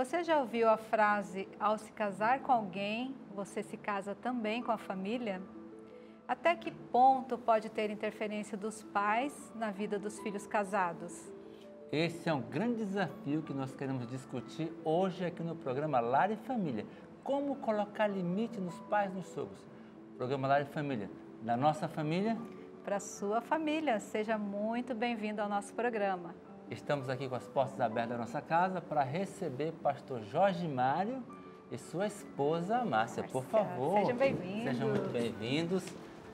Você já ouviu a frase, ao se casar com alguém, você se casa também com a família? Até que ponto pode ter interferência dos pais na vida dos filhos casados? Esse é um grande desafio que nós queremos discutir hoje aqui no programa Lar e Família. Como colocar limite nos pais e nos sogros? Programa Lar e Família, da nossa família para a sua família. Seja muito bem-vindo ao nosso programa. Estamos aqui com as portas abertas da nossa casa para receber pastor Jorge Mário e sua esposa Márcia. Por favor, sejam bem-vindos. Sejam muito bem-vindos.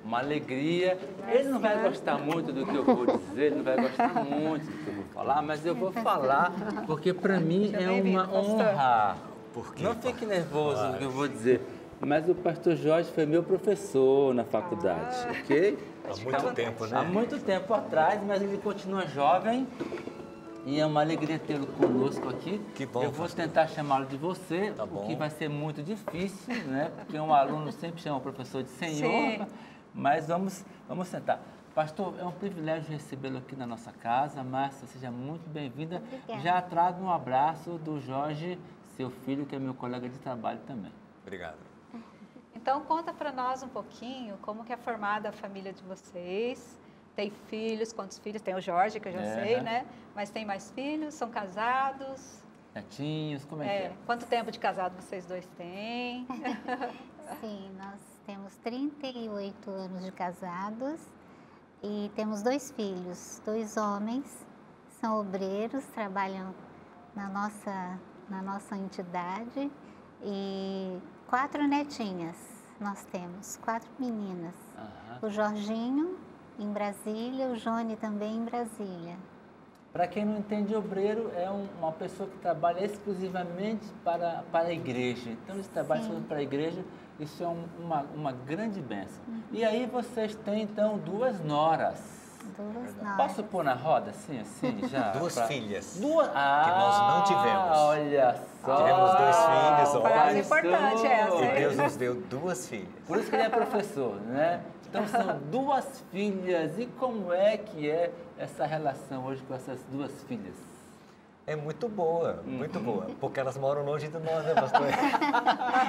Uma alegria. Ele não vai gostar muito do que eu vou dizer, ele não vai gostar muito do que eu vou falar, mas eu vou falar porque para mim é uma honra. Não fique nervoso do que eu vou dizer, mas o pastor Jorge foi meu professor na faculdade, ok? Há muito tempo, né? Há muito tempo atrás, mas ele continua jovem. E é uma alegria tê-lo conosco aqui. Que bom. Eu vou tentar chamá-lo de você, tá bom. O que vai ser muito difícil, né? Porque um aluno sempre chama o professor de senhor. Sim. Mas vamos sentar. Pastor, é um privilégio recebê-lo aqui na nossa casa. Márcia, seja muito bem-vinda. Já trago um abraço do Jorge, seu filho, que é meu colega de trabalho também. Obrigado. Então, conta para nós um pouquinho como que é formada a família de vocês. Tem filhos? Quantos filhos? Tem o Jorge, que eu já sei, né? Mas tem mais filhos? São casados? Netinhos, como é que é? Quanto tempo de casado vocês dois têm? Sim, nós temos 38 anos de casados e temos 2 filhos, 2 homens, são obreiros, trabalham na nossa entidade e 4 netinhas nós temos, 4 meninas. O Jorginho em Brasília, o Johnny também em Brasília. Para quem não entende, obreiro é uma pessoa que trabalha exclusivamente para a igreja. Então, eles trabalham exclusivamente para a igreja, isso é uma grande bênção. E aí vocês têm, então, 2 noras. 2 noras. Posso pôr na roda, assim, já? 2 filhas. Que nós não tivemos. Olha só! Tivemos 2 filhos, frase importante essa, E hein? Deus nos deu 2 filhas. Por isso que ele é professor, né? Então, são 2 filhas. E como é que é essa relação hoje com essas 2 filhas? É muito boa, porque elas moram longe de nós, né, pastor?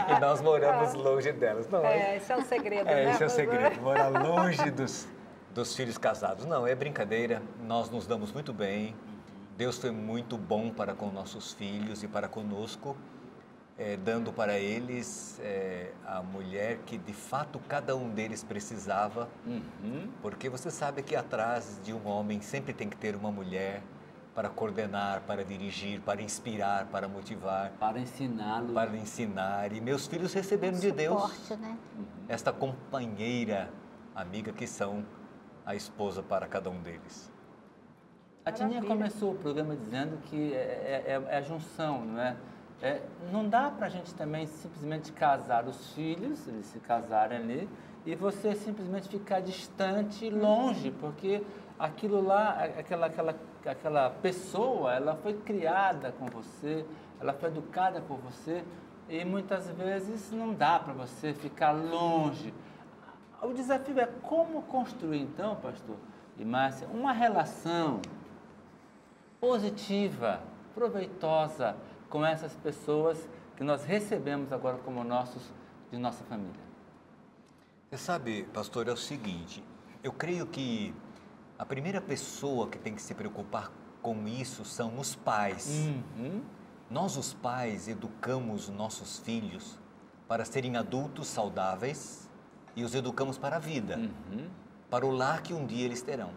E nós moramos longe delas. Não, esse é o segredo, né? Esse é o segredo, morar longe dos filhos casados. Não, é brincadeira, nós nos damos muito bem. Deus foi muito bom para com nossos filhos e para conosco, dando para eles a mulher que de fato cada um deles precisava, porque você sabe que atrás de um homem sempre tem que ter uma mulher para coordenar, para dirigir, para inspirar, para motivar, para ensiná-lo, para ensinar. E meus filhos receberam de Deus, né? esta companheira, amiga que são a esposa para cada um deles. A Tininha começou o programa dizendo que é a junção, não é? Não dá para a gente também simplesmente casar os filhos, eles se casarem ali, e você simplesmente ficar distante, longe, porque aquilo lá, aquela pessoa, ela foi criada com você, ela foi educada por você, e muitas vezes não dá para você ficar longe. O desafio é como construir, então, pastor e Márcia, uma relação positiva, proveitosa com essas pessoas que nós recebemos agora como de nossa família. Você sabe, pastor, é o seguinte, eu creio que a primeira pessoa que tem que se preocupar com isso são os pais. Nós, os pais, educamos nossos filhos para serem adultos saudáveis e os educamos para a vida, para o lar que um dia eles terão.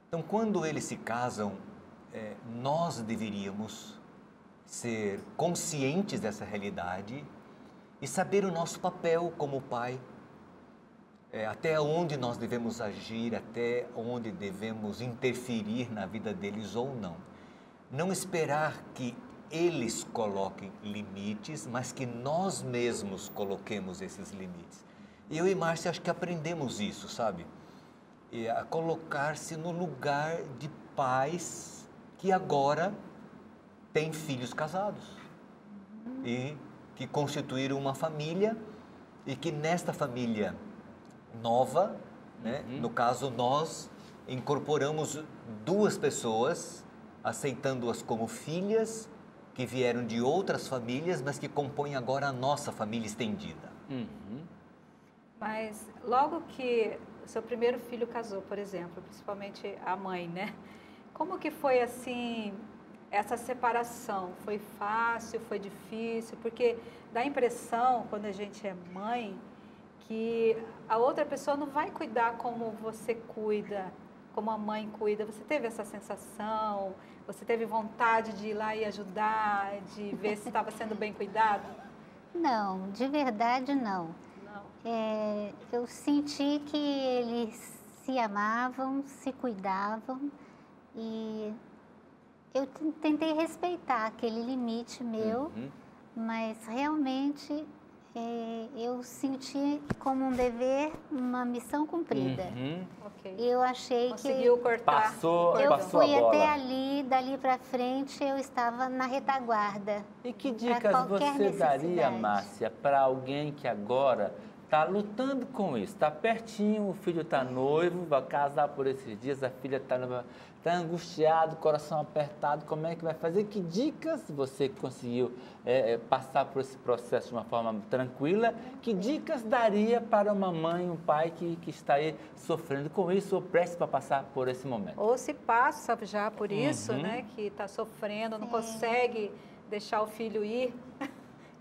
Então, quando eles se casam, nós deveríamos ser conscientes dessa realidade e saber o nosso papel como pai, até onde nós devemos agir, até onde devemos interferir na vida deles ou não. Não esperar que eles coloquem limites, mas que nós mesmos coloquemos esses limites. Eu e Márcia acho que aprendemos isso, sabe? A colocar-se no lugar de pais que agora têm filhos casados e que constituíram uma família e que nesta família nova, né, no caso nós incorporamos 2 pessoas, aceitando-as como filhas que vieram de outras famílias, mas que compõem agora a nossa família estendida. Mas logo que o seu primeiro filho casou, por exemplo, principalmente a mãe, né? Como que foi assim essa separação? Foi fácil, foi difícil? Porque dá a impressão, quando a gente é mãe, que a outra pessoa não vai cuidar como você cuida, como a mãe cuida. Você teve essa sensação? Você teve vontade de ir lá e ajudar, de ver se estava sendo bem cuidado? Não, de verdade não. Eu senti que eles se amavam, se cuidavam e eu tentei respeitar aquele limite meu, mas realmente eu senti como um dever, uma missão cumprida. Okay. Eu achei Conseguiu que... cortar. Eu fui até ali, dali para frente eu estava na retaguarda. E que dicas você daria, Márcia, para alguém que agora está lutando com isso? Está pertinho, o filho está noivo, vai casar por esses dias, a filha está angustiada, coração apertado, como é que vai fazer? Que dicas você conseguiu passar por esse processo de uma forma tranquila? Que dicas daria para uma mãe, um pai que está aí sofrendo com isso ou prestes para passar por esse momento? Ou se passa já por isso, né? Que está sofrendo, não consegue deixar o filho ir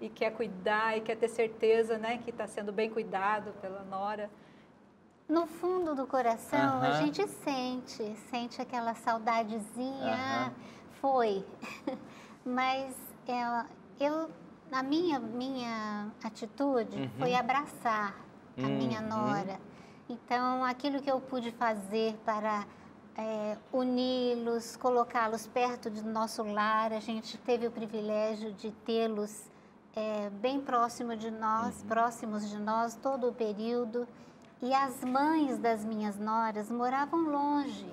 e quer cuidar e quer ter certeza, né? Que está sendo bem cuidado pela nora. No fundo do coração, a gente sente aquela saudadezinha, foi. Mas a minha atitude foi abraçar a minha nora. Então, aquilo que eu pude fazer para uni-los, colocá-los perto do nosso lar, a gente teve o privilégio de tê-los bem próximos de nós, todo o período. E as mães das minhas noras moravam longe,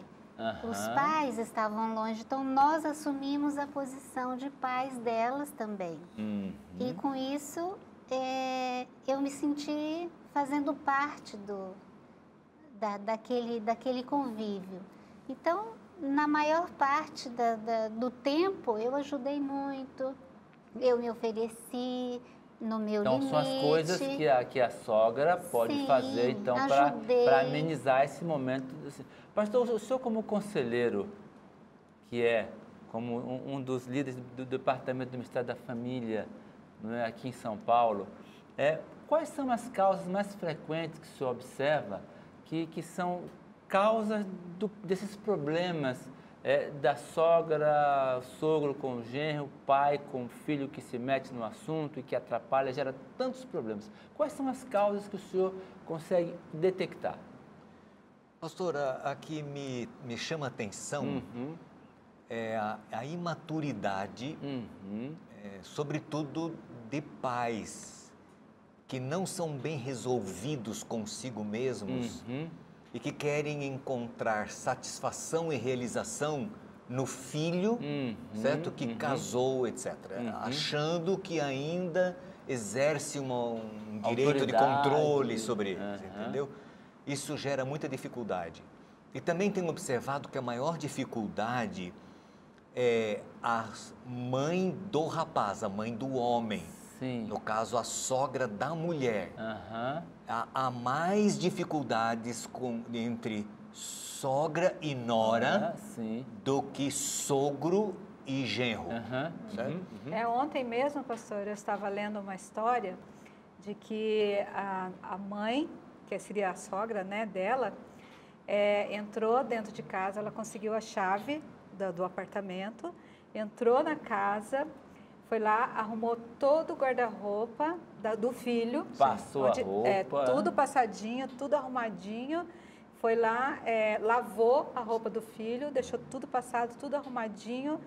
os pais estavam longe, então nós assumimos a posição de pais delas também. E com isso, eu me senti fazendo parte daquele convívio. Então, na maior parte do tempo, eu ajudei muito, eu me ofereci no meu limite. Então, são as coisas que a sogra pode fazer, então, para amenizar esse momento. Pastor, o senhor como conselheiro, que é como um dos líderes do Departamento do Ministério da Família, não é, aqui em São Paulo, quais são as causas mais frequentes que o senhor observa que são causas desses problemas da sogra, sogro com o genro, pai com o filho que se mete no assunto e que atrapalha, gera tantos problemas? Quais são as causas que o senhor consegue detectar? Pastora, aqui me chama a atenção a imaturidade, sobretudo de pais que não são bem resolvidos consigo mesmos e que querem encontrar satisfação e realização no filho, certo? Que casou, etc. Achando que ainda exerce um direito de controle sobre eles, entendeu? Isso gera muita dificuldade. E também tenho observado que a maior dificuldade é a mãe do rapaz, a mãe do homem. Sim. No caso, a sogra da mulher. Há mais dificuldades entre sogra e nora do que sogro e genro. Certo? Ontem mesmo, pastor, eu estava lendo uma história de que a mãe, que seria a sogra, né, dela, entrou dentro de casa, ela conseguiu a chave do apartamento, entrou na casa, foi lá, arrumou todo o guarda-roupa do filho. Passou a roupa. Tudo passadinho, tudo arrumadinho. Foi lá, lavou a roupa do filho, deixou tudo passado, tudo arrumadinho.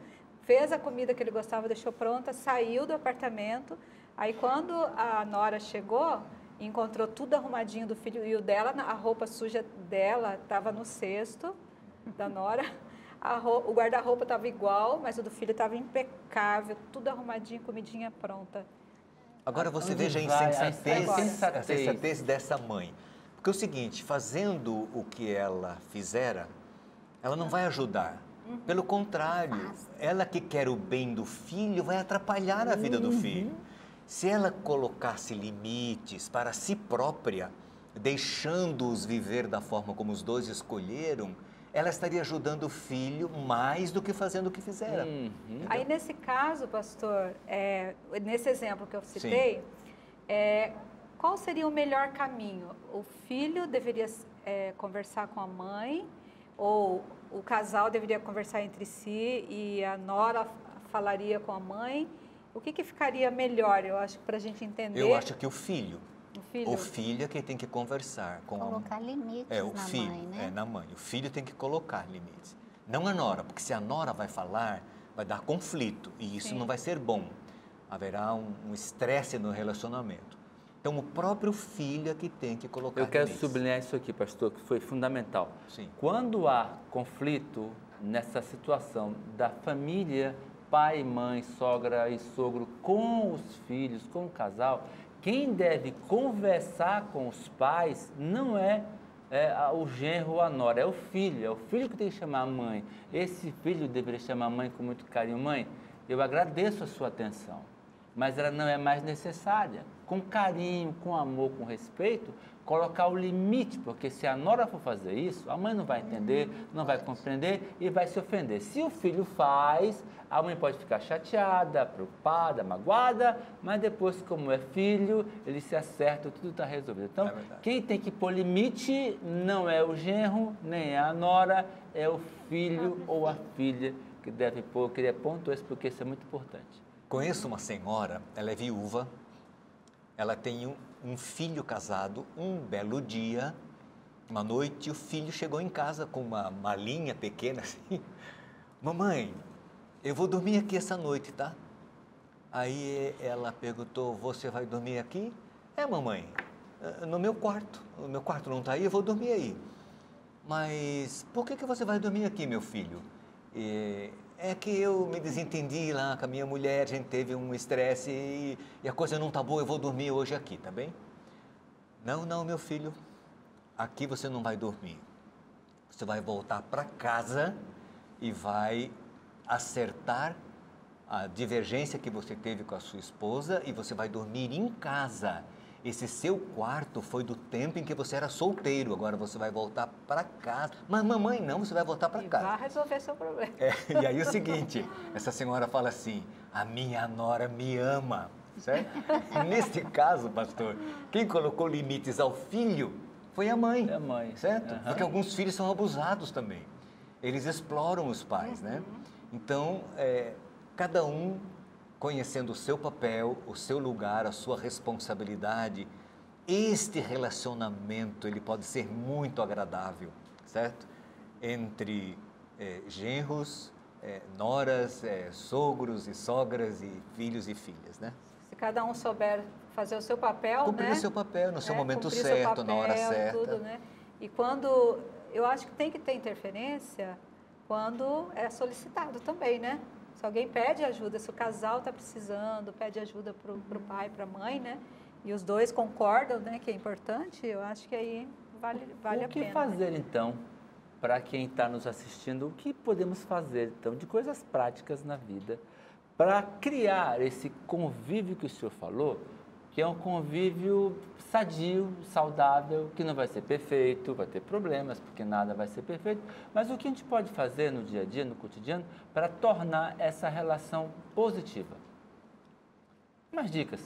Fez a comida que ele gostava, deixou pronta, saiu do apartamento. Aí, quando a nora chegou, encontrou tudo arrumadinho do filho e o dela, a roupa suja dela estava no cesto da nora. O guarda-roupa estava igual, mas o do filho estava impecável, tudo arrumadinho, comidinha pronta. Agora você veja a insensatez dessa mãe. Porque é o seguinte, fazendo o que ela fizera, ela não vai ajudar. Pelo contrário, ela que quer o bem do filho vai atrapalhar a vida do filho. Se ela colocasse limites para si própria, deixando-os viver da forma como os dois escolheram, ela estaria ajudando o filho mais do que fazendo o que fizeram. Aí, nesse caso, pastor, nesse exemplo que eu citei, qual seria o melhor caminho? O filho deveria conversar com a mãe, ou o casal deveria conversar entre si e a nora falaria com a mãe? O que ficaria melhor, eu acho, para a gente entender? Eu acho que o filho filho. O filho é quem tem que conversar com Colocar limites o na filho, mãe, né? na mãe. O filho tem que colocar limites. Não a nora, porque se a nora vai falar, vai dar conflito e isso Sim. não vai ser bom. Haverá um estresse no relacionamento. Então, o próprio filho é que tem que colocar Eu quero limites. sublinhar isso aqui, pastor, que foi fundamental. Sim. Quando há conflito nessa situação da família, pai, mãe, sogra e sogro, com os filhos, com o casal, quem deve conversar com os pais não é o genro ou a nora, é o filho que tem que chamar a mãe. Esse filho deveria chamar a mãe com muito carinho. Mãe, eu agradeço a sua atenção, mas ela não é mais necessária. Com carinho, com amor, com respeito, colocar o limite, porque se a nora for fazer isso, a mãe não vai entender, não vai compreender e vai se ofender. Se o filho faz, a mãe pode ficar chateada, preocupada, magoada, mas depois, como é filho, ele se acerta, tudo está resolvido. Então, quem tem que pôr limite não é o genro, nem é a nora, é o filho ou a filha que deve pôr. Eu queria pontuar isso porque isso é muito importante. Conheço uma senhora, ela é viúva, ela tem um filho casado. Um belo dia, uma noite, o filho chegou em casa com uma malinha pequena assim. Mamãe, eu vou dormir aqui essa noite, tá? Aí ela perguntou, você vai dormir aqui? Mamãe, no meu quarto. O meu quarto não está aí, eu vou dormir aí. Mas por que você vai dormir aqui, meu filho? É que eu me desentendi lá com a minha mulher, a gente teve um estresse e a coisa não tá boa, eu vou dormir hoje aqui, tá bem? Não, meu filho, aqui você não vai dormir. Você vai voltar para casa e vai acertar a divergência que você teve com a sua esposa e você vai dormir em casa. Esse seu quarto foi do tempo em que você era solteiro, agora você vai voltar para casa. Mas mamãe, não, você vai voltar para casa. Vai resolver seu problema. E aí o seguinte, essa senhora fala assim, a minha nora me ama, certo? Nesse caso, pastor, quem colocou limites ao filho foi a mãe, É a mãe. certo? Uhum. Porque alguns filhos são abusados também. Eles exploram os pais, né? Então, cada um conhecendo o seu papel, o seu lugar, a sua responsabilidade, este relacionamento ele pode ser muito agradável, certo? Entre genros, noras, sogros e sogras e filhos e filhas, né? Se cada um souber fazer o seu papel, Cumprir né? o seu papel no seu momento Cumprir certo, seu papel, na hora certa. Tudo, né? E quando, eu acho que tem que ter interferência quando é solicitado também, né? Se alguém pede ajuda, se o casal está precisando, pede ajuda para o pai, para a mãe, né? E os dois concordam, né, que é importante, eu acho que aí vale a pena. O que fazer, então, para quem está nos assistindo? O que podemos fazer, então, de coisas práticas na vida para criar esse convívio que o senhor falou, que é um convívio sadio, saudável, que não vai ser perfeito, vai ter problemas, porque nada vai ser perfeito, mas o que a gente pode fazer no dia a dia, no cotidiano, para tornar essa relação positiva? Umas dicas.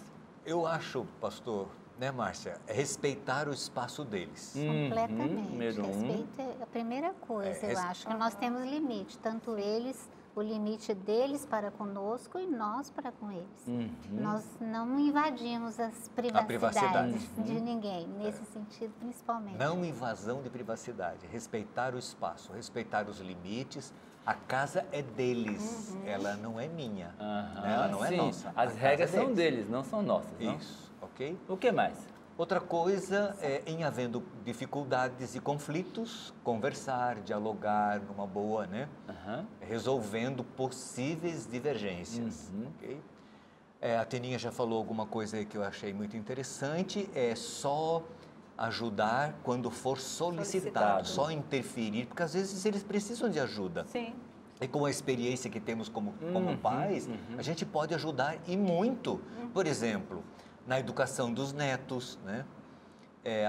Eu acho, pastor, né, Márcia, respeitar o espaço deles. Completamente. número um. Respeito é a primeira coisa, eu acho que nós temos limite, tanto eles, o limite deles para conosco e nós para com eles. Nós não invadimos as privacidades de ninguém, nesse sentido principalmente. Não invasão de privacidade, respeitar o espaço, respeitar os limites. A casa é deles, ela não é minha, ela não é Sim, nossa. as regras são deles, não são nossas. Não? Isso, ok? O que mais? Outra coisa é, em havendo dificuldades e conflitos, conversar, dialogar numa boa, né? Resolvendo possíveis divergências, ok? A Teninha já falou alguma coisa aí que eu achei muito interessante, é só ajudar quando for solicitado, só interferir, porque às vezes eles precisam de ajuda. Sim. E com a experiência que temos como pais, a gente pode ajudar e muito. Por exemplo, na educação dos netos, né?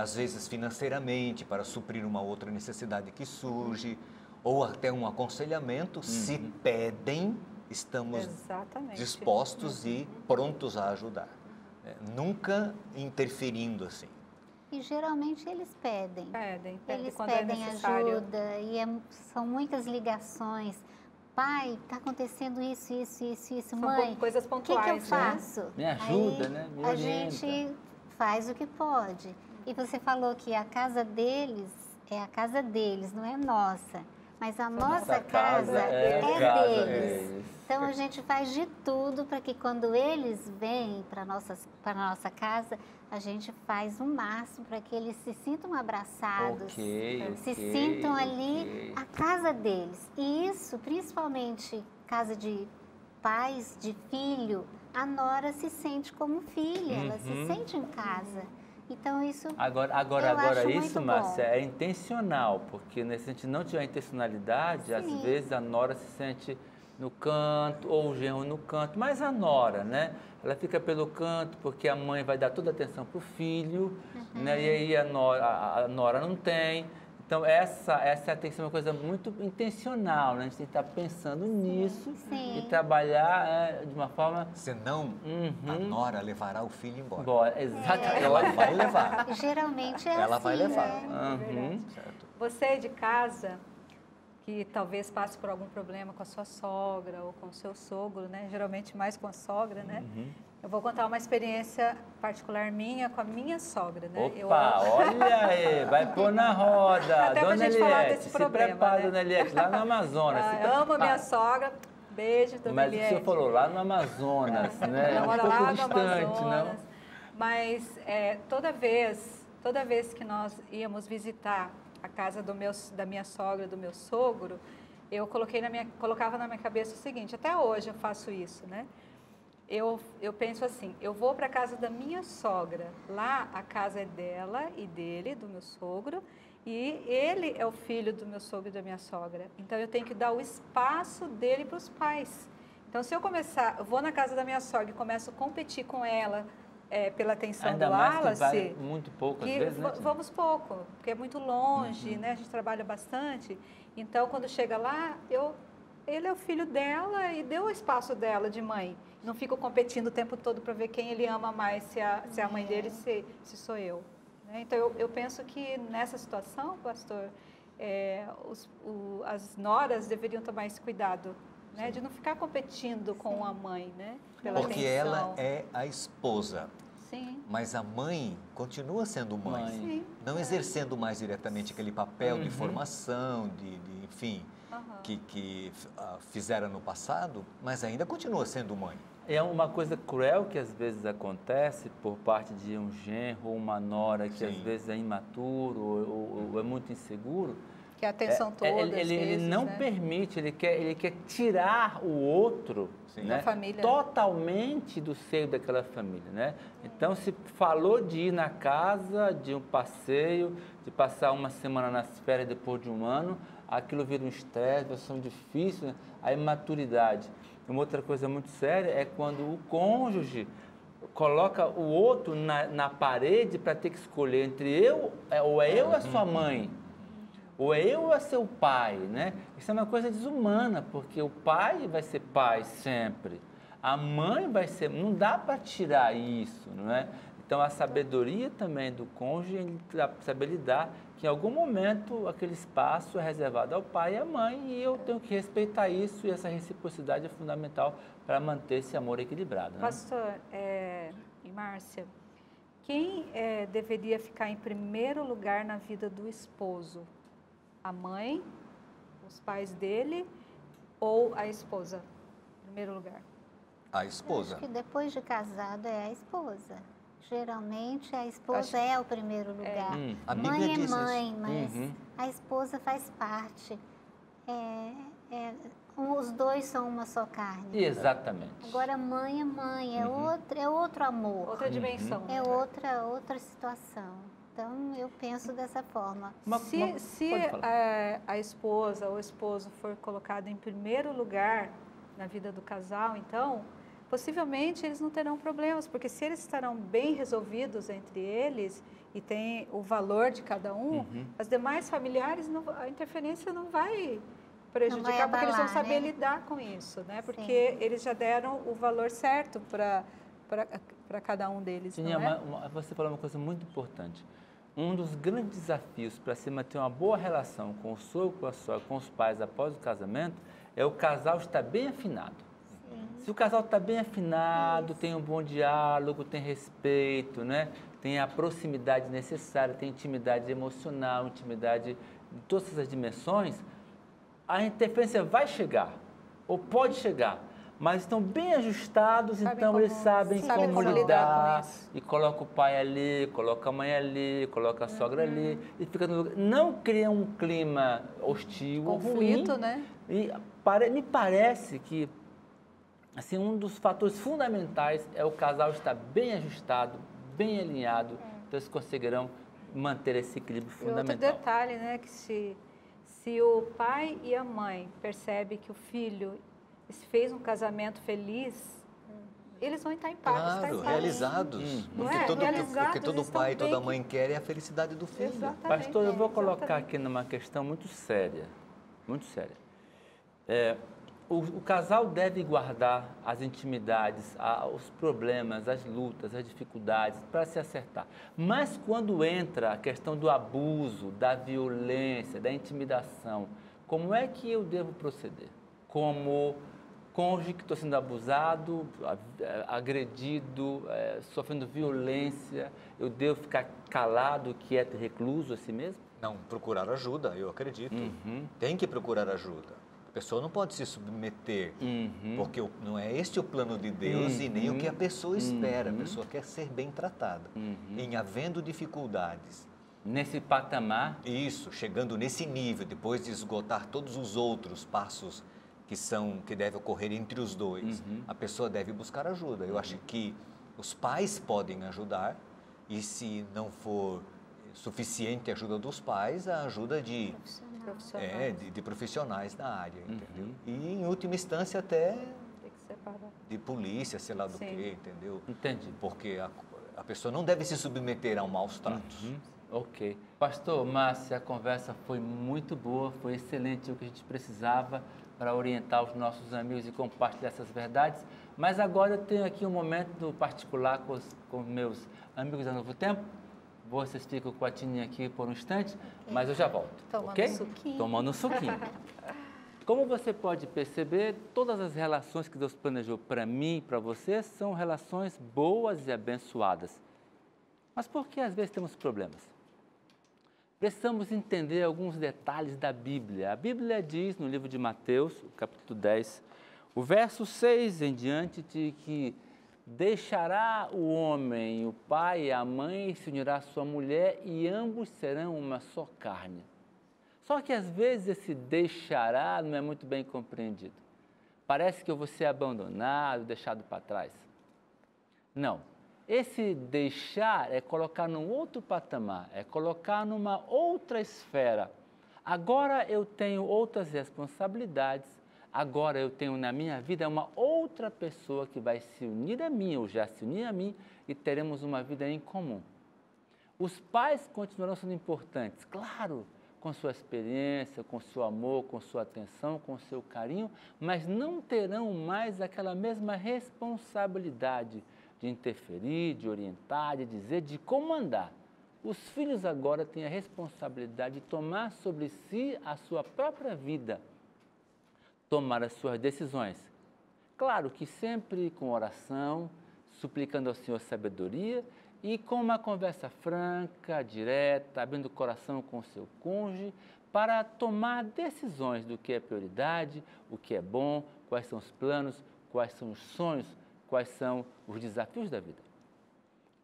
Às vezes financeiramente, para suprir uma outra necessidade que surge, ou até um aconselhamento, se pedem, estamos dispostos e prontos a ajudar. Nunca interferindo assim. E geralmente eles pedem. Eles quando pedem é necessário. ajuda e são muitas ligações. Pai, está acontecendo isso. São Mãe, coisas o que pontuais, eu faço? Me ajuda, Aí, né? Me a orienta. gente faz o que pode. E você falou que a casa deles é a casa deles, não é nossa. Mas a nossa casa é deles. Então a gente faz de tudo para que quando eles vêm para a nossa casa, a gente faz o máximo para que eles se sintam abraçados, se sintam ali a casa deles. E isso, principalmente casa de pais, de filho, a nora se sente como filha, ela se sente em casa. Então isso Agora acho isso, muito Márcia, bom. é intencional, porque se a gente não tiver intencionalidade, às vezes a nora se sente no canto, ou o genro no canto, mas a nora, né? Ela fica pelo canto porque a mãe vai dar toda a atenção para o filho, né? E aí a nora não tem. Então, essa tem que ser uma coisa muito intencional, né? A gente tem que estar pensando nisso e trabalhar de uma forma... Senão, a nora levará o filho embora. Exatamente. Ela vai levar. Geralmente é Ela assim, vai levar. né? Certo. Você de casa, que talvez passe por algum problema com a sua sogra ou com o seu sogro, né? Geralmente mais com a sogra, né? Eu vou contar uma experiência particular minha com a minha sogra, né? Opa, olha aí, vai pôr na roda. Até pra Dona gente falar Eliette, desse se problema, prepara, né? Dona Eliette, lá no Amazonas. Eu amo a minha sogra. Beijo, Dona Mas Eliette. o senhor falou lá no Amazonas, né? Ela Um mora pouco lá no distante, Amazonas. não? Mas toda vez que nós íamos visitar a casa da minha sogra, do meu sogro, eu colocava na minha cabeça o seguinte, até hoje eu faço isso, né? Eu penso assim, eu vou para a casa da minha sogra, lá a casa é dela e dele, do meu sogro, e ele é o filho do meu sogro e da minha sogra. Então eu tenho que dar o espaço dele para os pais. Então se eu vou na casa da minha sogra e começo a competir com ela pela atenção Ainda do mais que Wallace, vai muito pouco, às vezes, né? vamos pouco, porque é muito longe, né? A gente trabalha bastante. Então quando chega lá, ele é o filho dela e deu o espaço dela de mãe. Não fico competindo o tempo todo para ver quem ele ama mais, se a mãe dele, se sou eu. Né? Então, eu penso que nessa situação, pastor, as noras deveriam tomar esse cuidado, né? De não ficar competindo com a mãe, né? Pela Porque atenção. ela é a esposa. Sim. Mas a mãe continua sendo mãe. Sim. Não exercendo mais diretamente aquele papel de formação, enfim, que fizeram no passado, mas ainda continua sendo mãe. É uma coisa cruel que às vezes acontece por parte de um genro ou uma nora que às vezes é imaturo ou é muito inseguro. Que a atenção toda, ele não permite, ele quer tirar o outro, né, da família, totalmente do seio daquela família, né? Então, se falou de ir na casa, de um passeio, de passar uma semana nas férias depois de um ano, aquilo vira um estresse, uma situação difícil, né? A imaturidade. Uma outra coisa muito séria é quando o cônjuge coloca o outro na parede para ter que escolher entre eu ou a sua mãe, ou eu ou seu pai, né? Isso é uma coisa desumana, porque o pai vai ser pai sempre, a mãe vai ser... Não dá para tirar isso, não é? Então, a sabedoria também do cônjuge, ele saber lidar que em algum momento aquele espaço é reservado ao pai e à mãe e eu tenho que respeitar isso e essa reciprocidade é fundamental para manter esse amor equilibrado. Né? Pastor e Márcia, quem deveria ficar em primeiro lugar na vida do esposo? A mãe, os pais dele ou a esposa? Em primeiro lugar. A esposa. Acho que depois de casado é a esposa. Geralmente a esposa é o primeiro lugar. A Mãe Bíblia é diz mãe, isso. mas a esposa faz parte. Os dois são uma só carne. Exatamente. Agora mãe é mãe, é outro amor. Outra dimensão. É outra situação. Então, eu penso dessa forma. Se a esposa ou o esposo for colocado em primeiro lugar na vida do casal, então, possivelmente eles não terão problemas, porque se eles estarão bem resolvidos entre eles e tem o valor de cada um, as demais familiares, a interferência não vai prejudicar, abalar, porque eles vão saber né? lidar com isso, né? Porque Sim. eles já deram o valor certo para cada um deles, Tininha, não é? você falou uma coisa muito importante. Um dos grandes desafios para se manter uma boa relação com o sogro, com a sogra, com os pais após o casamento, é o casal estar bem afinado. Sim. Se o casal está bem afinado, tem um bom diálogo, tem respeito, né? Tem a proximidade necessária, tem intimidade emocional, intimidade de todas essas dimensões, a interferência vai chegar, ou pode chegar, mas estão bem ajustados, então eles sabem como lidar, com isso. e coloca o pai ali, coloca a mãe ali, coloca a sogra ali, e fica no lugar. Não cria um clima hostil, Conflito, ruim, né? E me parece que assim, um dos fatores fundamentais é o casal estar bem ajustado, bem alinhado, então eles conseguirão manter esse equilíbrio fundamental. E outro detalhe, né, que se o pai e a mãe percebem que o filho fez um casamento feliz, eles vão estar em paz. Claro, realizados. Porque todo pai e toda mãe quer é a felicidade do filho. Exatamente. Pastor, eu vou colocar aqui numa questão muito séria, muito séria. O casal deve guardar as intimidades, os problemas, as lutas, as dificuldades para se acertar. Mas quando entra a questão do abuso, da violência, da intimidação, como é que eu devo proceder? Como cônjuge que estou sendo abusado, agredido, sofrendo violência, eu devo ficar calado, quieto e recluso a si mesmo? Não, procurar ajuda, eu acredito. Tem que procurar ajuda. A pessoa não pode se submeter, porque não é este o plano de Deus e nem o que a pessoa espera. A pessoa quer ser bem tratada. Em havendo dificuldades. Nesse patamar. Isso, chegando nesse nível, depois de esgotar todos os outros passos que devem ocorrer entre os dois, a pessoa deve buscar ajuda. Eu acho que os pais podem ajudar e se não for suficiente a ajuda dos pais, a ajuda de profissionais da área, entendeu? E em última instância até Tem que separar. de polícia, sei lá do que, entendeu? Entendi. Porque a pessoa não deve se submeter a maus tratos. Ok. Pastor Márcio, a conversa foi muito boa, foi excelente, o que a gente precisava para orientar os nossos amigos e compartilhar essas verdades. Mas agora eu tenho aqui um momento particular com meus amigos da Novo Tempo. Vocês ficam com a Tininha aqui por um instante, mas eu já volto. Tomando um suquinho. Tomando um suquinho. Como você pode perceber, todas as relações que Deus planejou para mim e para você são relações boas e abençoadas. Mas por que às vezes temos problemas? Precisamos entender alguns detalhes da Bíblia. A Bíblia diz no livro de Mateus, capítulo 10, o verso 6 em diante, de que deixará o homem, o pai e a mãe, se unirá à sua mulher e ambos serão uma só carne. Só que às vezes esse deixará não é muito bem compreendido. Parece que eu vou ser abandonado, deixado para trás. Não. Esse deixar é colocar num outro patamar, é colocar numa outra esfera. Agora eu tenho outras responsabilidades, agora eu tenho na minha vida uma outra pessoa que vai se unir a mim, ou já se unir a mim, e teremos uma vida em comum. Os pais continuarão sendo importantes, claro, com sua experiência, com seu amor, com sua atenção, com seu carinho, mas não terão mais aquela mesma responsabilidade de interferir, de orientar, de dizer, de comandar. Os filhos agora têm a responsabilidade de tomar sobre si a sua própria vida, tomar as suas decisões. Claro que sempre com oração, suplicando ao Senhor sabedoria e com uma conversa franca, direta, abrindo o coração com o seu cônjuge, para tomar decisões do que é prioridade, o que é bom, quais são os planos, quais são os sonhos, quais são os desafios da vida.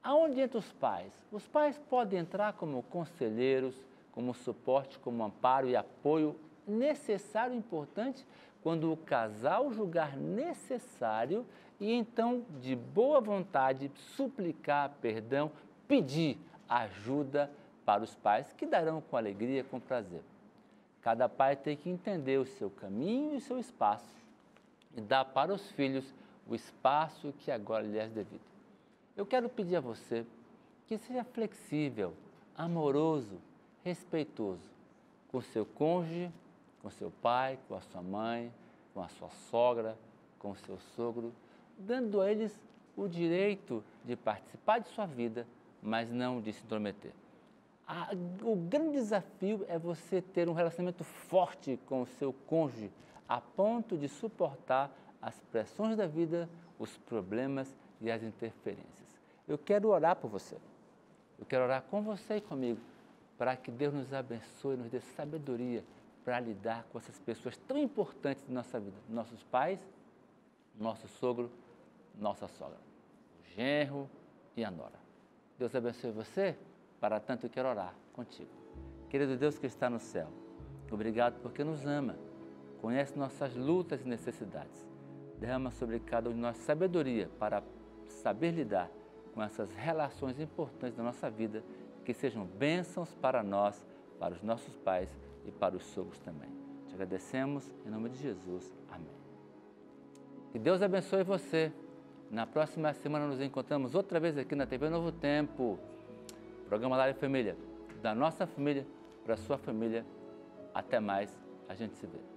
Aonde entram os pais? Os pais podem entrar como conselheiros, como suporte, como amparo e apoio necessário e importante quando o casal julgar necessário e então, de boa vontade, suplicar perdão, pedir ajuda para os pais que darão com alegria, com prazer. Cada pai tem que entender o seu caminho e o seu espaço e dar para os filhos o espaço que agora lhes é devido. Eu quero pedir a você que seja flexível, amoroso, respeitoso com seu cônjuge, com seu pai, com a sua mãe, com a sua sogra, com o seu sogro, dando a eles o direito de participar de sua vida, mas não de se intrometer. O grande desafio é você ter um relacionamento forte com o seu cônjuge, a ponto de suportar as pressões da vida, os problemas e as interferências. Eu quero orar por você. Eu quero orar com você e comigo, para que Deus nos abençoe, nos dê sabedoria para lidar com essas pessoas tão importantes da nossa vida. Nossos pais, nosso sogro, nossa sogra, o genro e a nora. Deus abençoe você, para tanto eu quero orar contigo. Querido Deus que está no céu, obrigado porque nos ama, conhece nossas lutas e necessidades. Derrama sobre cada um de nós sabedoria para saber lidar com essas relações importantes da nossa vida, que sejam bênçãos para nós, para os nossos pais e para os sogros também. Te agradecemos em nome de Jesus. Amém. Que Deus abençoe você. Na próxima semana nos encontramos outra vez aqui na TV Novo Tempo. Programa Lar e Família, da nossa família para a sua família. Até mais, a gente se vê.